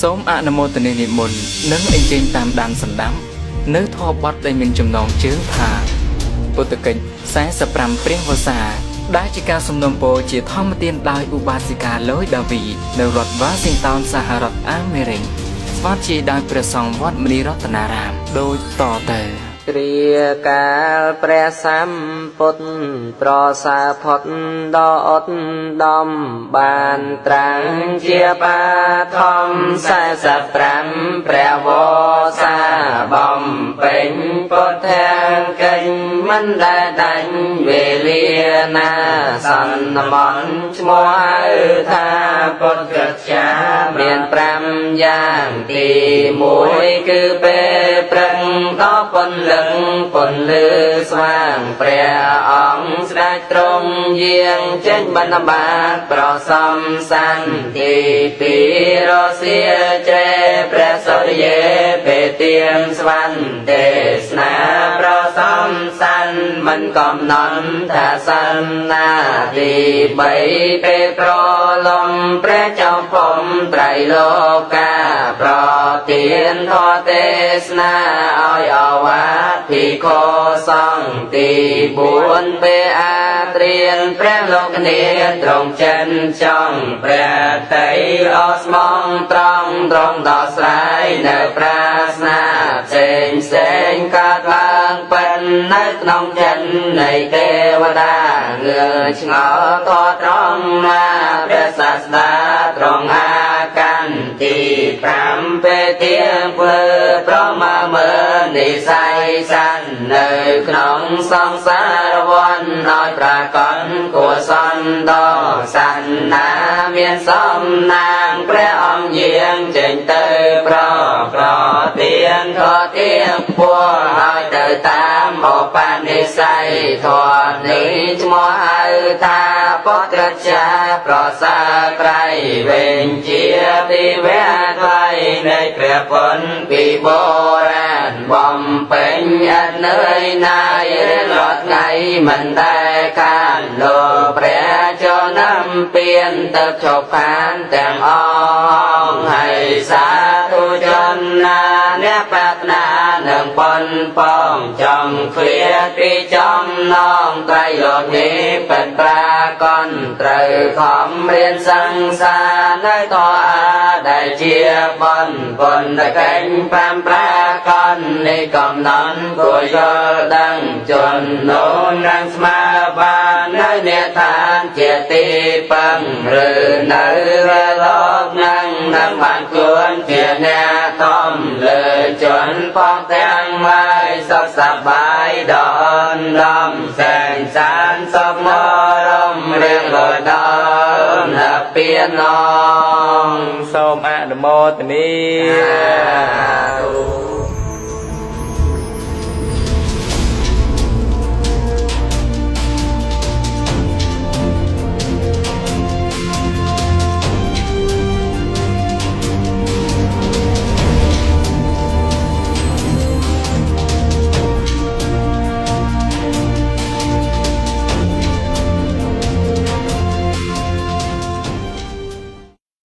សូមអនុមោទនានិមន្តនិងអញ្ជើញតាមដានសម្ដាប់នៅធម៌បទដែលមានចំណងជើងថាពុទ្ធកិច្ច45ព្រះវស្សាដែលជាការសំណូមពរជាធម្មទានដោយឧបាសិកាឡូយដាវីនៅរដ្ឋ Washington សហរដ្ឋអាមេរិកស្វាធ្យាយដោយព្រះសង្ឃវត្តមនីរតនារាមដូចតទៅគ្រាកាលព្រះសម្ពុទ្ធប្រសើរផុតដ៏ឧត្តមបានត្រាំងជាបាធម្ម45ព្រះវស្សាបំពេញពុទ្ធកិច្ចមិនដែលដាច់វេលាណាសន្មន្តឈ្មោះហៅថាពុទ្ធកិច្ចមាន5យ៉ាងទី1គឺពេលព្រឹកដល់ពន្លឹងពន្លឺស្វាងព្រះអង្គស្ដេចទ្រង់យាងចេញបណ្ឌបាតប្រសំសន្តិពីរសៀជ្រែព្រះសុរិយេពេទៀមស្វន្តិទេសនាប្រសំសន្តិមិនកំណត់ថាសន្នាទី3ពេលប្រលំព្រះចៅពំត្រៃលោកាប្រទានធម៌ទេសនាឲ្យអវាទភិក្ខុសង្ឃទី4ពេលអាត្រៀនព្រះលោកនាទ្រង់ចិនចង់ព្រះតីអស្មងត្រង់ដល់ស្រ័យនៅប្រាស្នាផ្សេងកើតឡើងពេញនៅក្នុងចិត្តនៃទេវតាងឿឆ្ងល់តត្រង់ណាព្រះសាស្តាទ្រង់អាកាន់ទី5ពេលទៀងភ្លើប្រមាមើលនិស័យសាននៅក្នុងសង្សារវ័នឲ្យប្រាកដគួរសន្ដល់សានណាមានសំណាងព្រះអង្គយាងចេញទៅប្រទានធម៌ទៀងពួរឲ្យទៅតាមឧបនិស្ស័យធម៌នេះឈ្មោះហៅថាពុទ្ធកិច្ចប្រសើរក្រៃវិញជាទីវេថ្លៃនៃព្រះពុទ្ធពីបុរាណបំពេញអត់នឿយណាយរាល់ថ្ងៃមិនដែលខានលោកព្រះចូលនាំពៀនទៅជប់ខានទាំងអងហើយសាធុជនណាអ្នកប្រាថ្នានឹងប៉ុនប៉ងចំឃ្លាពីចំណងត្រៃលោកនេះពិតប្រាកដត្រូវខំរៀនសង្សារនៅធម៌អាដែលជាបុណ្យបុណ្យកិច្ច5ប្រាកដនៃកំណត់គួរយល់ដឹងជននោះនឹងស្មើបាននៅអ្នកឋានជាទីពឹងឬនៅលោកនឹងបានខ្លួនជាអ្នកធំលើជនផងទាំងឡាយសុខសប្បាយដល់ដំសែងសានសុខមរមរៀងរដល់នពានងសូមអនុមោទនា